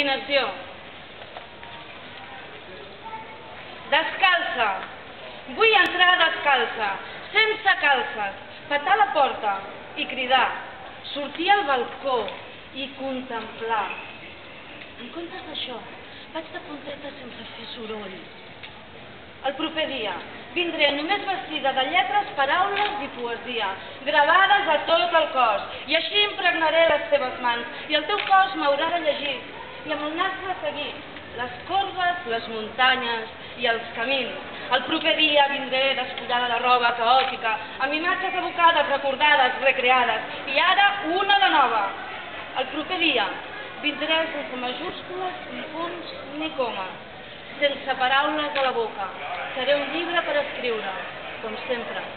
imaginació. Descalça. Vull entrar descalça, sense calces, petar la porta i cridar, sortir al balcó i contemplar. En comptes d'això, vaig de punteta sense fer soroll. El proper dia vindré només vestida de lletres, paraules i poesia, gravades a tot el cos, i així impregnaré les teves mans, i el teu cos m'haurà de llegir, i amb el nas de seguir les corbes, les muntanyes i els camins. El proper dia vindré despullada de roba caòtica, amb imatges evocades, recordades, recreades, i ara una de nova. El proper dia vindré sense majúscules, ni punts, ni comes, sense paraules a la boca. Seré un llibre per escriure, com sempre.